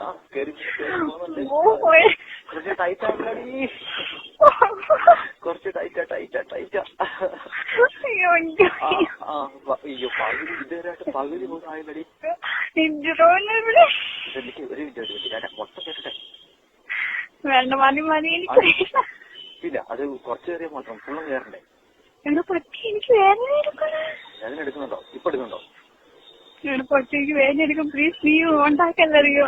ആ കേറി കുറച്ച് ടൈറ്റാ കുറച്ച് ടൈറ്റാ. അയ്യോ പകുതി ഇതുവരെയായിട്ട് പകുതി പോലും ആയില്ലടി. മൊത്തം കേട്ടെ. ഇല്ല അത് കുറച്ച് കയറിയ മാത്രം ഫുള്ളും കയറണ്ടേ. വേദന എടുക്കുന്നുണ്ടോ? ഇപ്പൊ എടുക്കുന്നുണ്ടോ? പൊട്ടേക്ക് വേദന എടുക്കും. പ്ലീസ് നീ ഉണ്ടാക്കല്ലറിയോ?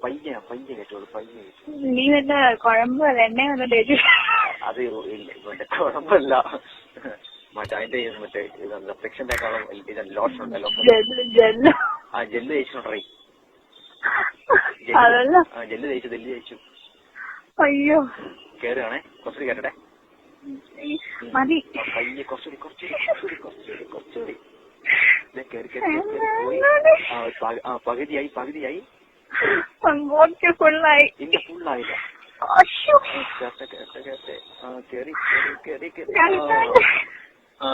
പയ്യെ കേട്ടോളൂ പയ്യെ. നീ വല്ല കുഴമ്പ് എണ്ണ വല്ല തേച്ചു? അത് മറ്റേ കുഴമ്പല്ല, മറ്റേ അതിന്റെ മറ്റേ ഫ്രിക്ഷൻ തേക്കാളും ലോഷൻ ഉണ്ടല്ലോ, ആ ജെല്ല് തേച്ചിട്ടുണ്ടേ. ജെല്ല് തേച്ചു. അയ്യോ കേറുകയാണേ, കുറച്ചുകൂടി കേട്ടെ. മതി പയ്യെ കുറച്ചുകൂടി പകുതിയായി. ഫുള്ളായി. ഇല്ല ഫുള്ളായില്ല.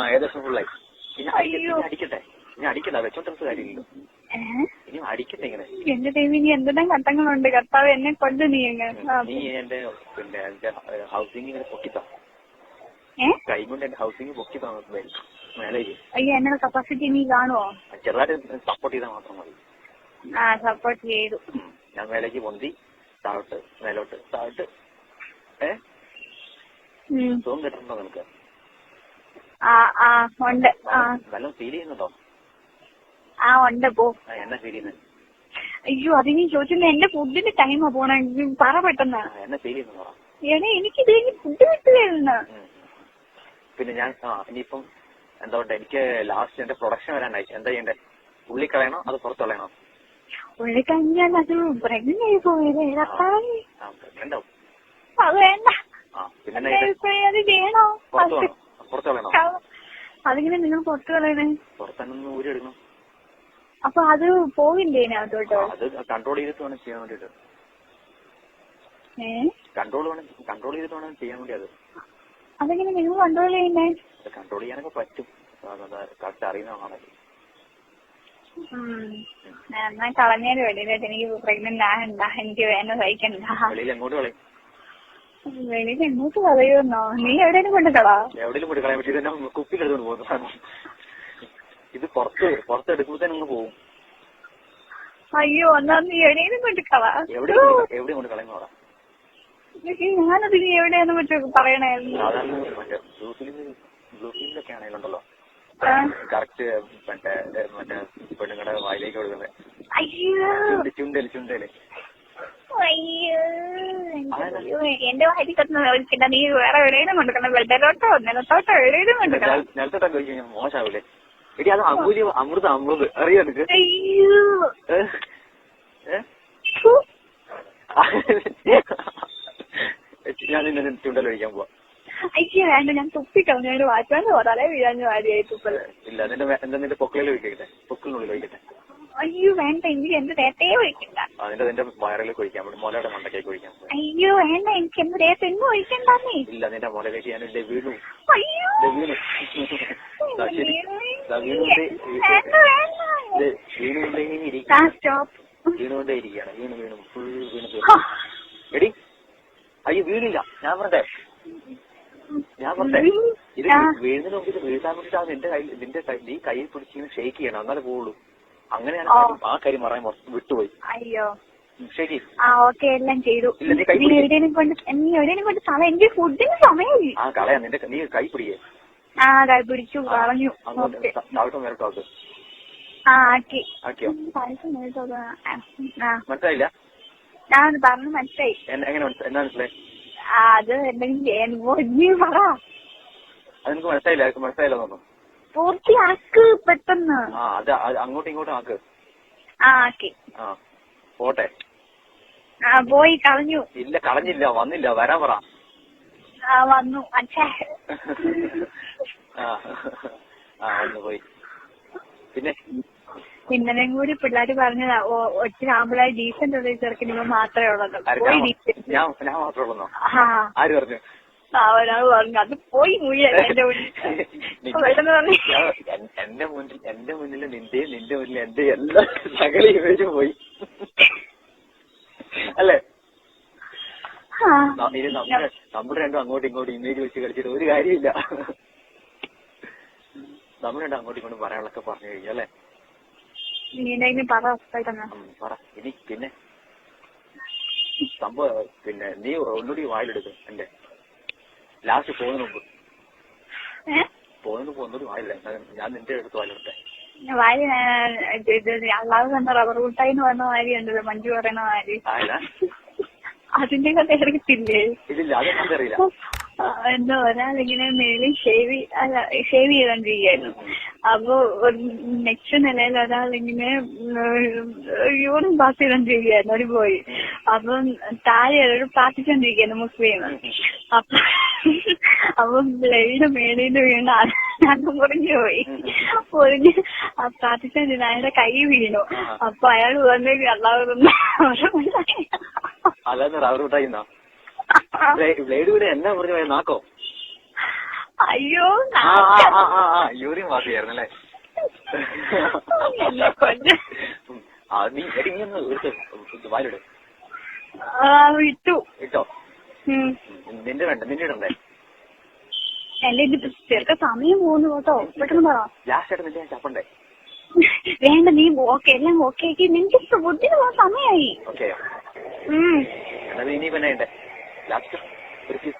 ഏകദേശം ഫുള്ളായി. അടിക്കട്ടെ, ഇനി അടിക്കണ്ട, വെച്ചോണ്ടിരുന്ന കാര്യമില്ലല്ലോ. ഇനി അടിക്കട്ടെ ഇങ്ങനെ. എന്റെ ടൈമിൽ ഇനി എന്തെല്ലാം ഘട്ടങ്ങളുണ്ട് കർത്താവ്, എന്നെ കൊണ്ട് നീ എന്റെ പിന്നെ എന്റെ ഹൗസിംഗ് ഇങ്ങനെ പൊക്കിത്താ, കൈ കൊണ്ട് എന്റെ ഹൗസിംഗ് പൊക്കിത്താ മേലേക്ക്. അയ്യോ എന്നോട് കപ്പാസിറ്റി നീ കാണുവോ? ചെറുതായിട്ട് സപ്പോർട്ട് ചെയ്താൽ മാത്രം മതി. സപ്പോർട്ട് ചെയ്തു. ഞാൻ മേലേക്ക് പൊന്തി താഴോട്ട് മേലോട്ട് താഴോട്ട്. സുഖം കിട്ടുന്നുണ്ടോ നിനക്ക്? ഉണ്ട്. വല്ലതും ഫീൽ ചെയ്യുന്നുണ്ടോ? ഉണ്ട് പോ. എന്നാ ഫീൽ ചെയ്യുന്നത്? അയ്യോ അത് നീ ചോദിച്ചില്ല, എന്റെ ഫുഡിന്റെ ടൈമാ പോണേ, പറ പെട്ടെന്ന്. എന്നാ ഫീൽ ചെയ്യുന്നു? എടേ എനിക്കിത് കഴിഞ്ഞ് ഫുഡ് കിട്ടുകയായിരുന്നു. പിന്നെ ഞാൻ ഇനിയിപ്പം എന്താ പറയുക, എനിക്ക് ലാസ്റ്റ് എന്റെ പ്രൊഡക്ഷൻ വരാനായി. എന്താ ചെയ്യണ്ടേ? ഉള്ളി കളയണോ അത് പുറത്ത് കളയണോ? ഉള്ളി കഴിഞ്ഞാൽ അത് പ്രഗ്നന്റ് ആയി പോയത്. അത് വേണ്ട, അത് വേണോ? പുറത്ത് കളയണോ? അതിങ്ങനെ നിങ്ങൾ പുറത്ത് കളയണേ? പുറത്തന്നെ ഊരി എടുക്കണം. അപ്പൊ അത് പോവില്ലേ അതിനകത്തോട്ട്? അത് കൺട്രോൾ ചെയ്തിട്ട് വേണം ചെയ്യാൻ വേണ്ടിട്ട്. കൺട്രോൾ ചെയ്തിട്ട് വേണം ചെയ്യാൻ വേണ്ടി. അതെങ്ങനെ നിങ്ങൾ കൺട്രോൾ ചെയ്യുന്നേ? കൺട്രോൾ ചെയ്യാനൊക്കെ പറ്റും, കറക്റ്റ് അറിയുന്നതാണല്ലോ. എന്നാ കളഞ്ഞേരും വെളിയിലായിട്ട്. എനിക്ക് പ്രഗ്നന്റ് ആകണ്ട, എനിക്ക് വേദന സഹിക്കണ്ട. വെളിയിൽ എങ്ങോട്ട് കളയും? വെളിയിൽ എങ്ങോട്ട് കളയുമെന്നോ? നീ എവിടെയും കൊണ്ട് കളാ? എവിടെയും കൊണ്ട് കളയാൻ പറ്റും. ഇതെന്നെ കുപ്പിയിലെടുത്തോണ്ട് പോകുന്നു. ഇത് പുറത്തെടുക്കുമ്പോഴത്തേനും പോകും. അയ്യോ എന്നാ നീ എവിടെയും കൊണ്ട് കളാ. എവിടെയും കൊണ്ട് കളയുന്നോടാ? ഞാനത് നീ എവിടെയാന്ന് മറ്റേ പറയണായിരുന്നു. സാധാരണ മറ്റേ ബ്ലൂ ഫിലിമിലൊക്കെ ആണെങ്കിലുണ്ടല്ലോ കറക്റ്റ് മറ്റേ പെണ്ണുങ്ങളുടെ വായിലേക്ക് കൊടുക്കുന്നത്. ചുണ്ടല് അയ്യോ എന്റെ വായിക്കട്ടെ. നീ വേറെ എവിടെയും കൊടുക്കണം, വെള്ളലോട്ടോ നിലത്തോട്ടോ എവിടെയും കൊടുക്കണം. നിലത്തോട്ടൊക്കെ ചോദിച്ചു കഴിഞ്ഞാൽ മോശമാവില്ലേ? എടി അത് അമൃത് അറിയാ നിനക്ക്? അയ്യോ ഞാൻ നിന്നെ ചുണ്ടൽ ഒഴിക്കാൻ പോവാ. അയ്യോ വേണ്ട, ഞാൻ തുപ്പിക്കളഞ്ഞു. ഒരു വാറ്റാണ്ട് തലേ വീഴാഞ്ഞു ആദ്യമായി തുപ്പല്. ഇല്ല നിന്റെ പൊക്കളിൽ ഒഴിക്കട്ടെ, പൊക്കിളിനുള്ളിൽ ഒഴിക്കട്ടെ. അയ്യോ വേണ്ട, എനിക്ക് എന്റെ ദേഹത്തേ ഒഴിക്കണ്ട. നിന്റെ വയറിലേക്ക് ഒഴിക്കാൻ പറ്റും, മുലയുടെ മണ്ടക്കേക്ക് ഒഴിക്കാൻ. അയ്യോ വേണ്ട, എനിക്ക് എന്റെ ദേഹത്ത് എങ്ങും ഒഴിക്കണ്ടേ. ഇല്ല നിന്റെ മുലയിലേക്ക് ഞാൻ വീണു. അയ്യോ വീണുകൊണ്ടേ ഇരിക്കുകയാണ്. വീണു ഫുൾ വീണ്. എടി അയ്യോ വീണില്ല, ഞാൻ പറഞ്ഞേ ഇത് വീഴുന്നതിന് മുമ്പ് ഇത് വീഴ്ത്താൻ വേണ്ടിട്ട് നീ കയ്യിൽ പിടിച്ച് ഷെയ്ക്ക് ചെയ്യണം, എന്നാലേ പോവുള്ളൂ. അങ്ങനെയാണ് ആ കാര്യം പറയാൻ വിട്ടുപോയി. അയ്യോ ശരി ഓക്കെ എല്ലാം ചെയ്തു. നീ എവിടെയും കൊണ്ട് സമയം, എനിക്ക് ഫുഡിന് സമയമില്ല. കളയാ നീ കൈ പിടിക്കേ. കൈ പിടിച്ചു കളഞ്ഞു. ആക്കിയോ? മനസ്സിലായില്ല? ഞാൻ പറഞ്ഞു മനസ്സിലായി. എങ്ങനെ എന്നാ മനസ്സിലായി? അത് എന്തെങ്കിലും പറ. അതെനിക്ക് മനസ്സിലായില്ല തോന്നുന്നു. പൂർത്തിയാക്ക് പെട്ടെന്ന്. അത് അങ്ങോട്ടും ഇങ്ങോട്ടും ആക്ക്. ആക്കി. പോട്ടെ. പോയി കളഞ്ഞു. ഇല്ല കളഞ്ഞില്ല, വന്നില്ല, വരാൻ പറ. വന്നു. അച്ഛാ വന്നു പോയി. പിന്നെ ഇന്നലെ കൂടി പിള്ളേര് പറഞ്ഞതാ, ഒത്തിരി ആമ്പിളായി ഡീസന്റ് ഉള്ള ചെറുക്കിന് ഇവ മാത്രമേ ഉള്ളൂ. ഞാൻ മാത്രമേ ഉള്ളൂ? ആര് പറഞ്ഞു? ഒരാൾ പറഞ്ഞു. അത് പോയി മുഴിയല്ല എന്റെ മുന്നിൽ നിന്റെ മുന്നിൽ എന്റെ എല്ലാ സകല ഇമേജും പോയി. ഇനി നമ്മൾ രണ്ടും അങ്ങോട്ടും ഇങ്ങോട്ടും ഇമേജ് വെച്ച് കളിച്ചിട്ട് ഒരു കാര്യമില്ല. നമ്മൾ രണ്ടും അങ്ങോട്ടും ഇങ്ങോട്ടും പറയാനുള്ളൊക്കെ പറഞ്ഞു കഴിഞ്ഞു അല്ലേ? പറ ഇനി. പിന്നെ സംഭവം പിന്നെ നീ ഒന്നുകൂടി വായിലെടുക്കും എന്റെ ലാസ്റ്റ് പോകുന്നതിന് മുമ്പ് ഒന്നുകൂടി വായില്ല. ഞാൻ നിന്റെ അടുത്ത് വായിലെടുത്തേ. അല്ലാതെ തന്നെ റബ്ബർ മുട്ടായി എന്ന് പറഞ്ഞ മാതിരി ഉണ്ടല്ലോ, മഞ്ജു പറയുന്ന മാതിരി. അതിന്റെ കഥ അറിയത്തില്ലേ? ഇല്ല, അതൊന്നും അറിയില്ല. എന്താ ഒരാളിങ്ങനെ മേളിൽ ഷേവ് ചെയ്തോണ്ടിരിക്കുകയായിരുന്നു. അപ്പൊ നെക്സ്റ്റ് നിലയിൽ ഒരാളിങ്ങനെ യൂറിൻ പാസ് ചെയ്തോണ്ടിരിക്കുകയായിരുന്നു. ഒരു പോയി. അപ്പം താഴെ ഒരു പ്രാർത്ഥിച്ചോണ്ടിരിക്കുന്നു മുസ്ലിം. അപ്പൊ ബ്ലേഡ് മേളിൽ വീണ അത് മുറിഞ്ഞു പോയി. പ്രാർത്ഥിച്ചോണ്ടിരുന്ന അയാളുടെ കൈ വീണു. അപ്പൊ അയാൾ വന്ന് നാക്കോ? അയ്യോ, യൂറിൻ പാസ് ചെയ്യായിരുന്നല്ലേ? ഇട്ടോ? നിന്റെ ഇടണ്ടേ? എന്റെ ഇത് ചെറുക്ക സമയം പോകുന്നു കേട്ടോ. പെട്ടെന്ന് പറ. ലാസ്റ്റ് നിന്റെ ഞാൻ ചപ്പണ്ടേ? വേണ്ട, നീ ഓക്കെ എല്ലാം ഓക്കെ ആക്കി. നിനക്ക് ബുദ്ധിന് പോകാൻ സമയമായി. ഇനി പിന്നെ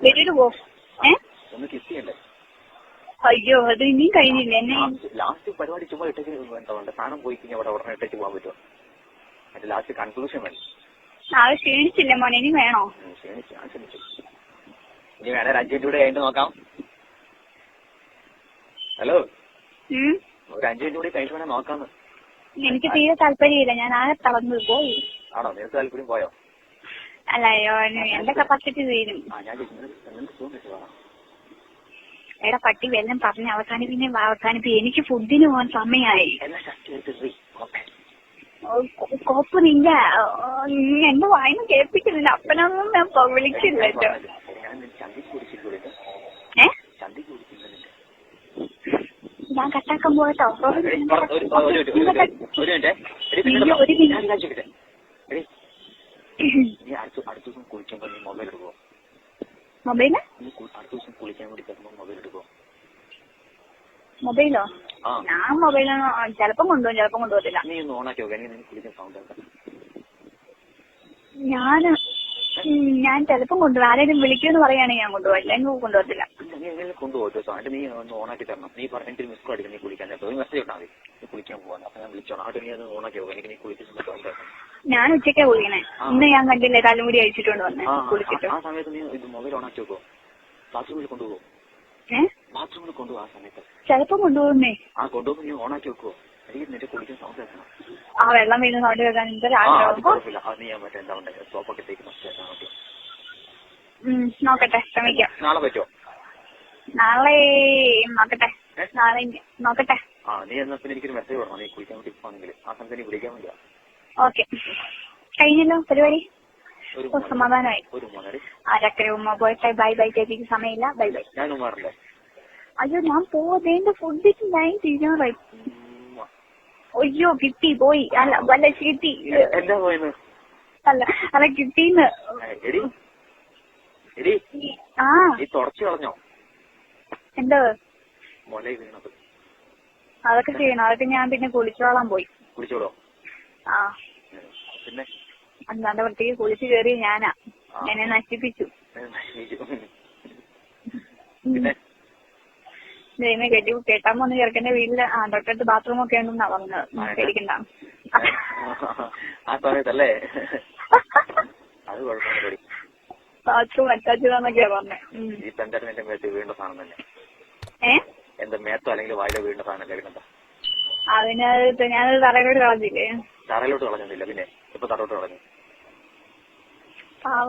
വെളിയിൽ പോ. ഒന്ന് കിസ് ചെയ്യണ്ടേ? അയ്യോ, അത് ഇനിയും കഴിഞ്ഞില്ല. എന്നെ ലാസ്റ്റ് പരിപാടി ചുമ്മാ ഇട്ടേക്ക് എന്താ സാധനം പോയി കഴിഞ്ഞാൽ അവിടെ ഉടനെ ഇട്ടേക്ക് പോകാൻ പറ്റുമോ? മറ്റേ ലാസ്റ്റ് കൺക്ലൂഷൻ വേണം. നാളെ ക്ഷീണിച്ചില്ല മോനെ, ഇനി വേണോ? ക്ഷീണിച്ചു. ഇനി വേണേ ഒരു 5 മിനിറ്റ് കൂടെ കഴിഞ്ഞിട്ട് നോക്കാം. ഹലോ, ഒരു 5 മിനിറ്റ് കൂടി കഴിഞ്ഞിട്ട് വേണേ നോക്കാന്ന്. എനിക്ക് തീരെ താല്പര്യമില്ല. ഞാൻ ആകെ തളർന്നു പോയി. ആണോ? നിനക്ക് താല്പര്യം പോയോ? അല്ലയോ, എന്റെ കപ്പാസിറ്റി തീരും. എടാ പട്ടി വെല്ലം പറഞ്ഞ് അവസാനിപ്പിക്കും. എനിക്ക് ഫുഡിന് പോകാൻ സമയമായി. കോപ്പുന്നില്ല, എന്റെ വായന കേൾപ്പിക്കുന്നില്ല. അപ്പനൊന്നും ഞാൻ വിളിക്കില്ല കേട്ടോ. ഞാൻ കട്ടാക്കാൻ പോകട്ടോ. മൊബൈലോ? ഞാൻ മൊബൈലോ ചിലപ്പം കൊണ്ടുപോകും, ചിലപ്പം കൊണ്ടുപോകത്തില്ല. ഞാൻ ചിലപ്പം കൊണ്ടുപോകും. ആരെങ്കിലും വിളിക്കുമെന്ന് പറയുകയാണെങ്കിൽ ഞാൻ കൊണ്ടുപോകും, അല്ലെങ്കിൽ കൊണ്ടുപോകത്തില്ല. കൊണ്ടുപോകും. നീ ഒന്ന് ഓണാക്കി തരണം. നീ പറഞ്ഞിട്ട് മിസ് അടിക്കും. നീ കുളിക്കാൻ ഒരു മെസ്സേജ് ഇട്ടാൽ മതി. നീ കുളിക്കാൻ പോകാൻ. അപ്പൊ ഞാൻ വിളിച്ചോണം. അവിടെ നീ ഒന്ന് ഓണാക്കി പോകും. എനിക്ക് നീ കുളിച്ചിട്ട് ഞാൻ ഉച്ചയ്ക്കാ കുളിക്കണേ. ഇന്ന് ഞാൻ കണ്ടില്ലേ തലമുടി അഴിച്ചിട്ടുണ്ട് വന്നേ കുളിച്ചിട്ട്. ആ സമയത്ത് നീ ഇത് മൊബൈൽ ഓണാക്കി വെക്കോ? ബാത്റൂമിൽ കൊണ്ടുപോകും. ബാത്റൂമിൽ കൊണ്ടുപോകും. ആ സമയത്ത് ചിലപ്പോ കൊണ്ടുപോകുന്നേ. കൊണ്ടുപോകും. നീ ഓണാക്കി വെക്കുവോ? എനിക്ക് നിന്റെ കുളിക്കാൻ സൗണ്ട് കേൾക്കണം. ആ വെള്ളം വീണ് സൗണ്ട് കേൾക്കാൻ നീ മറ്റേ എന്താ ഉണ്ടായി സോപ്പൊക്കെ തേക്കുന്ന നോക്കട്ടെ, ശ്രമിക്കാം. നാളെ പറ്റുമോ? നാളെ നോക്കട്ടെ. നാളെ നോക്കട്ടെ. നീ എന്നാ പിന്നെ എനിക്കൊരു മെസ്സേജ് പറഞ്ഞോ. നീ കുളിക്കാൻ വേണ്ടി പോണെങ്കിൽ ആ സമയത്ത് നീ വിളിക്കാൻ വേണ്ടിയാ. ഓക്കെ, കഴിഞ്ഞല്ലോ പരിപാടി. സമാധാനമായി. ആരക്കര ഉമ്മ പോയിട്ട് ബൈ ബൈ ചേച്ചിക്ക് സമയമില്ല. Bye bye. ഞാൻ ഉമ്മാറല്ലേ? അയ്യോ, ഞാൻ പോവേണ്ട ഫുഡിക്ക് ഞാൻ തീരാറായി. അയ്യോ കിട്ടി പോയി. അല്ല വല്ല കിട്ടി. എന്താ പോയെന്ന്? അല്ല കിട്ടീന്ന്. തുടച്ചു കളഞ്ഞോ? എന്തോ മുല വീണത്? അതൊക്കെ ചെയ്യണം. അതൊക്കെ ഞാൻ പിന്നെ കുളിച്ചോളാൻ പോയി. കുളിച്ചോളോ? പിന്നെ അന്നാന്റെ വൃത്തിക്ക് കുളിച്ചു കയറി ഞാനാ. എന്നെ നശിപ്പിച്ചു. ദൈവമേ, കേട്ടാൻ പോന്ന് ചെറുക്കന്റെ വീട്ടില് തൊട്ടടുത്ത് ബാത്റൂം ഒക്കെ ഉണ്ടെന്നാ പറഞ്ഞത്. പേടിക്കണ്ട. ആ സമയത്തല്ലേ? അത് കുഴപ്പമില്ല. ബാത്റൂം അറ്റാച്ചതാന്നൊക്കെയാ പറഞ്ഞേ. എന്റെ മേത്ത് വീണ്ട സാധനം തന്നെ. എന്താ മേത്തോ അല്ലെങ്കിൽ വായിലോ വീണ്ട സാധനം കേൾക്കണ്ട. അതിനകത്ത് ഞാനത് തറയിലോട്ട് കളഞ്ഞില്ലേ? തറയിലോട്ട് കളഞ്ഞില്ല. പിന്നെ ഇപ്പൊ തറോട്ട് കളഞ്ഞു.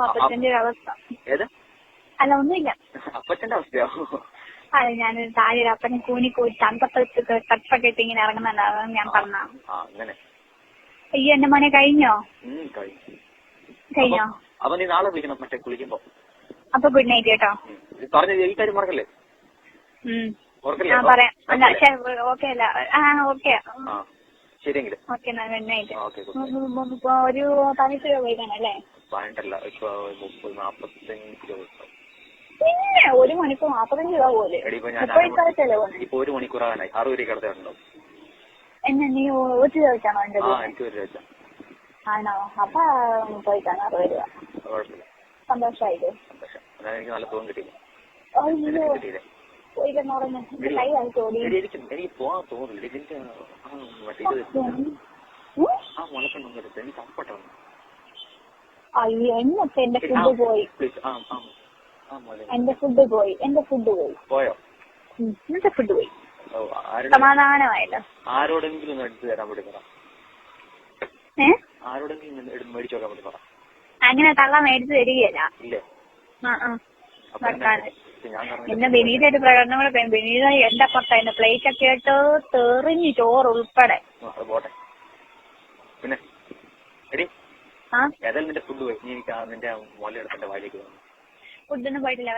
അപ്പച്ചന്റെ ഒരു അവസ്ഥ. ഏത്? അല്ല ഒന്നുമില്ല. അപ്പച്ചന്റെ അവസ്ഥയോ? അതെ, ഞാൻ താഴെ അപ്പനെ കൂനി തണ്ടത്ത് തട്ടൊക്കെ ഇട്ട് ഇങ്ങനെ ഇറങ്ങുന്നുണ്ടാവും. ഞാൻ പറഞ്ഞ അയ്യോ എന്റെ മോനെ കഴിഞ്ഞോ? കഴിഞ്ഞോ? അപ്പൊ നീ നാളെ വിളിക്കണം മറ്റേ കുളിക്കുമ്പോ. അപ്പൊ ഗുഡ് നൈറ്റ് കേട്ടോ. ഈ കാര്യം മറക്കല്ലേ? ഞാൻ പറയാം. അല്ല ഓക്കെ അല്ല. ഓക്കെ ശരിയെങ്കിലും. Okay, good night. ഒരു 15 രൂപ പോയിക്കാണല്ലേ? 12 ഇപ്പൊ 30-45 കിലോ കിട്ടും. പിന്നെ 1 മണിക്കൂർ 45 രൂപ പോലെ. ഇപ്പൊ 1 മണിക്കൂറാകാനായി 60 രൂപ കിടത്തുണ്ടോ? എന്നെ നീ ഒരു രൂപ വെച്ചാണോ എന്റെ? എനിക്ക് 1 രൂപ വെച്ചാ. ആണോ? അപ്പൊ പോയിട്ടാണ് 60 രൂപ. കുഴപ്പമില്ല. സന്തോഷായില്ലേ? സന്തോഷം. എനിക്ക് നല്ല സുഖം കിട്ടിയില്ല. കിട്ടിയില്ലേ? പോയില്ലെന്ന് പറഞ്ഞു കൈ കാണിച്ചോടി. എനിക്ക് പോവാൻ തോന്നില്ല. ഇതിന്റെ മുളക്കുണ്ടെങ്കിൽ എനിക്ക് കംഫർട്ടാണ്. അയ്യോ എന്നൊക്കെ എന്റെ ഫുഡ് പോയി. എന്റെ ഫുഡ് പോയി. പോയോ? എന്റെ ഫുഡ് പോയി. സമാധാനമായല്ലോ. ആരോടെങ്കിലും എടുത്തു തരാൻ വേണ്ടി പറ. ആരോടെങ്കിലും മേടിച്ചു നോക്കാൻ വേണ്ടി പറ. അങ്ങനെ തള്ള മേടിച്ചു തരികയല്ല. ഇല്ലേ? പിന്നെ വിനീത ഒരു പ്രകടനം കൂടെ വിനീത എന്റെ പൊട്ട എന്റെ പ്ലേറ്റ് ഒക്കെ ഇട്ട് തെറിഞ്ഞു ചോറ് ഉൾപ്പെടെ. പോട്ടെ. പിന്നെ ഏതായാലും നിന്റെ ഫുഡ് പോയി. നീ എനിക്ക് നിന്റെ മുല എടുത്തിന്റെ വായിലേക്ക് ഫുഡൊന്നും പോയിട്ടില്ല.